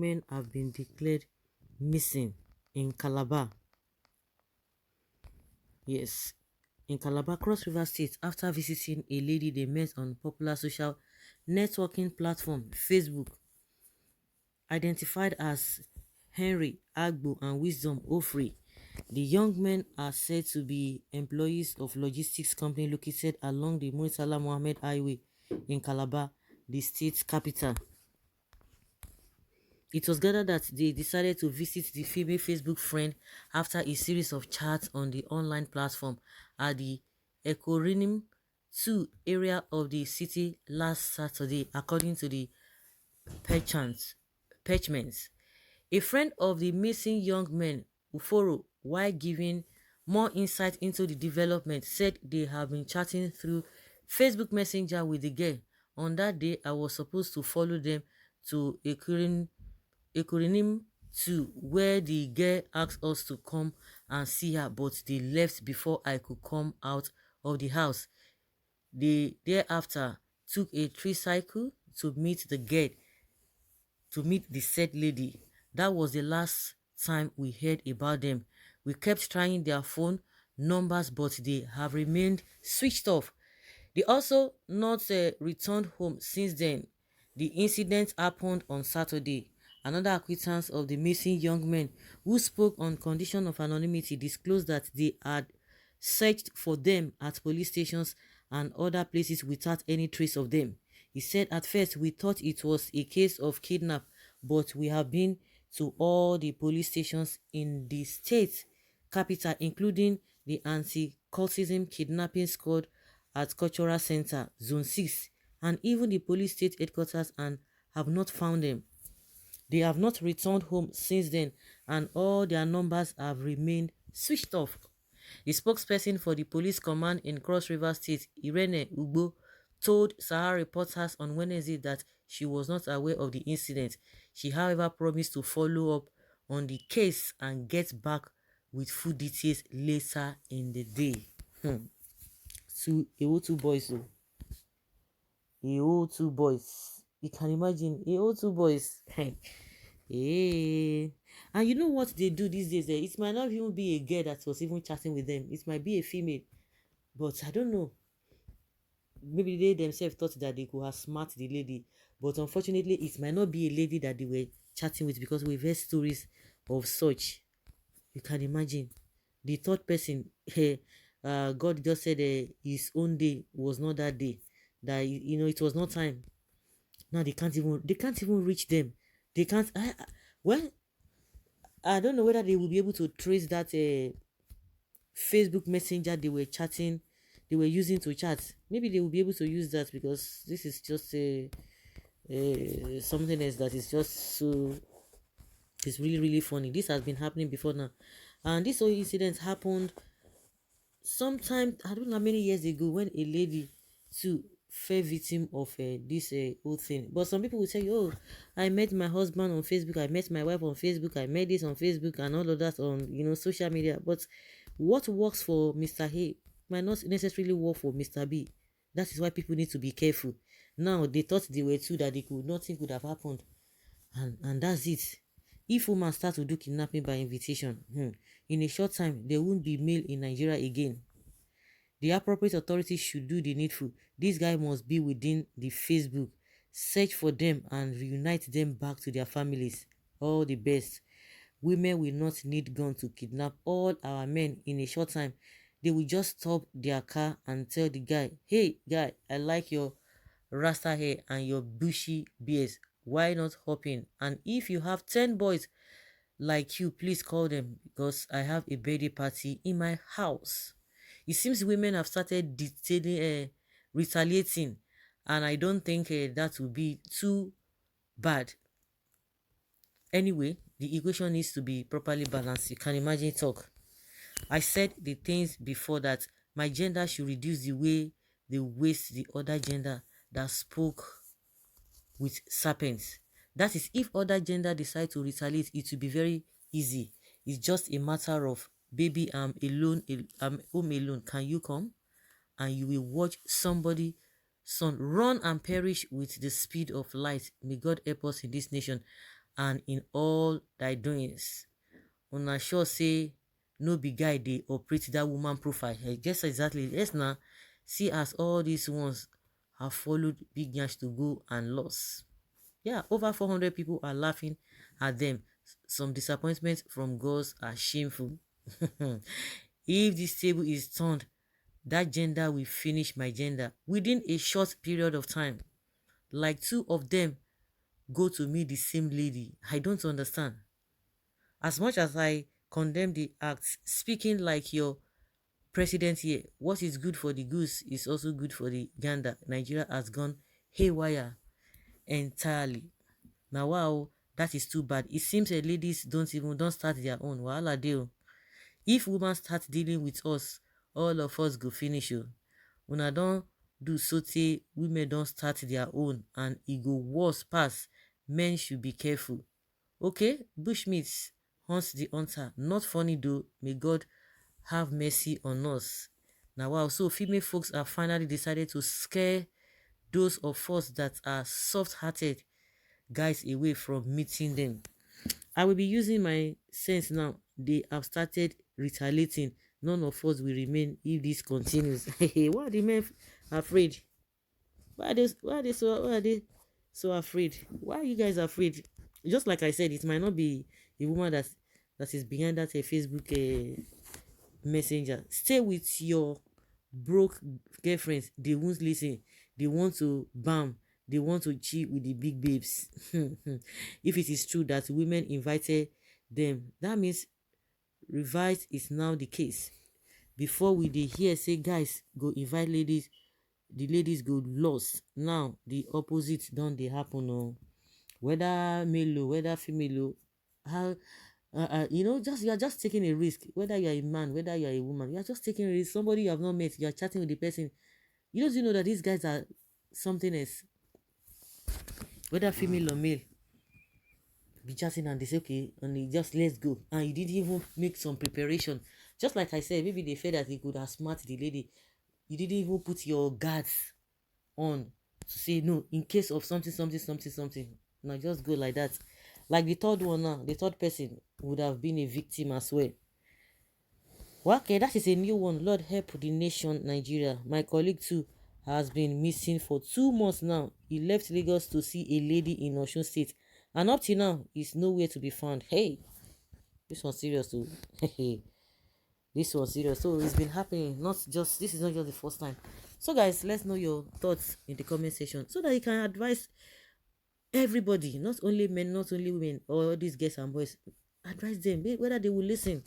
men have been declared missing in Calabar. Yes, in Calabar, Cross River State, after visiting a lady they met on popular social networking platform Facebook, identified as Henry Agbo and Wisdom Ofri. The young men are said to be employees of logistics company located along the Muritala Mohammed Highway in Calabar, the state's capital. It was gathered that they decided to visit the female Facebook friend after a series of chats on the online platform at the Ekorinim 2 area of the city last Saturday, according to the Parchments. A friend of the missing young men, Uforo, while giving more insight into the development, said they have been chatting through Facebook Messenger with the girl. On that day, I was supposed to follow them to Ekurinim 2, where the girl asked us to come and see her, but they left before I could come out of the house. They thereafter took a tricycle to meet the said lady. That was the last time we heard about them. We kept trying their phone numbers, but they have remained switched off. They also not returned home since then. The incident happened on Saturday. Another acquaintance of the missing young men, who spoke on condition of anonymity, disclosed that they had searched for them at police stations and other places without any trace of them. He said, at first we thought it was a case of kidnap, but we have been to all the police stations in the state capital, including the anti-cultism kidnapping squad at Cultural Center, Zone 6, and even the police state headquarters, and have not found them. They have not returned home since then, and all their numbers have remained switched off. The spokesperson for the police command in Cross River State, Irene Ugbo, told Sahara reporters on Wednesday that she was not aware of the incident. She, however, promised to follow up on the case and get back with full details later in the day. Two boys, though. Two boys. You can imagine, two boys. Hey. And you know what they do these days? It might not even be a girl that was even chatting with them. It might be a female. But I don't know. Maybe they themselves thought that they could have smart the lady. But unfortunately, it might not be a lady that they were chatting with, because we've heard stories of such. You can imagine. The third person, God just said his own day was not that day. That, it was not time. Now they can't even reach them. They can't. Well, I don't know whether they will be able to trace that Facebook Messenger they were using to chat. Maybe they will be able to use that, because this is just something else that is just so. It's really, really funny. This has been happening before now, and this whole incident happened sometime, I don't know how many years ago, when a lady too fell victim of this whole thing. But some people will say, oh, I met my husband on Facebook, I met my wife on Facebook, I met this on Facebook, and all of that on social media. But what works for Mr. A might not necessarily work for Mr. B. That is why people need to be careful. Now they thought they were two, that nothing could have happened, and that's it. If women start to do kidnapping by invitation, in a short time there won't be mail in Nigeria again. The appropriate authorities should do the needful. This guy must be within the Facebook. Search for them and reunite them back to their families. All the best. Women will not need gun to kidnap all our men in a short time. They will just stop their car and tell the guy, hey guy, I like your rasta hair and your bushy beards. Why not hop in? And if you have 10 boys like you, please call them, because I have a birthday party in my house. It seems women have started retaliating, and I don't think that will be too bad. Anyway, the equation needs to be properly balanced. You can imagine talk. I said the things before, that my gender should reduce the way they waste the other gender that spoke with serpents. That is, if other gender decide to retaliate, it will be very easy. It's just a matter of, baby, I'm alone, I'm home alone, can you come? And you will watch somebody, son, run and perish with the speed of light. May God help us in this nation. and in all thy doings. Una sure say no be guy dey operate that woman profile. Just exactly. Yes now. See as all these ones have followed big yansh to go and lost. Yeah, over 400 people are laughing at them. Some disappointments from girls are shameful. If this table is turned, that gender will finish my gender within a short period of time. Like two of them go to meet the same lady. I don't understand. As much as I condemn the act, speaking like your president here, what is good for the goose is also good for the gander. Nigeria has gone haywire entirely. Now wow, that is too bad. It seems that ladies don't start their own. Wahala deal. If women start dealing with us, all of us go finish you. Una don do sotey women don start their own and e go worse pass. Men should be careful. Okay, bushmeat hunts the hunter. Not funny though. May God have mercy on us. Now wow, so female folks have finally decided to scare those of us that are soft-hearted guys away from meeting them. I will be using my sense now. They have started retaliating. None of us will remain if this continues. Why are the men afraid? Why are they so afraid? Why are you guys afraid? Just like I said, it might not be a woman that is behind that Facebook messenger. Stay with your broke girlfriends. They won't listen. They want to bam. They want to cheat with the big babes. If it is true that women invited them, that means revise is now the case. Before we dey hear say guys go invite ladies, the ladies go lost. Now the opposite don dey happen. Whether male o, whether female o, how just you are just taking a risk. Whether you are a man, whether you are a woman, you are just taking a risk. Somebody you have not met, you are chatting with the person. You don't know that these guys are something else. Whether female or male, be chatting and they say okay, and they just let's go, and you didn't even make some preparation. Just like I said, maybe they felt that they could have smart the lady. You didn't even put your guards on to say no in case of something. Now just go like that. Like the third one now, the third person would have been a victim as well. Well, okay, that is a new one. Lord help the nation, Nigeria. My colleague too has been missing for 2 months now. He left Lagos to see a lady in Osun State, and up till now, he's nowhere to be found. Hey, this one's serious too. This was serious. So it's been happening. This is not just the first time. So guys, let's know your thoughts in the comment section so that you can advise everybody, not only men, not only women, or all these girls and boys. Advise them whether they will listen.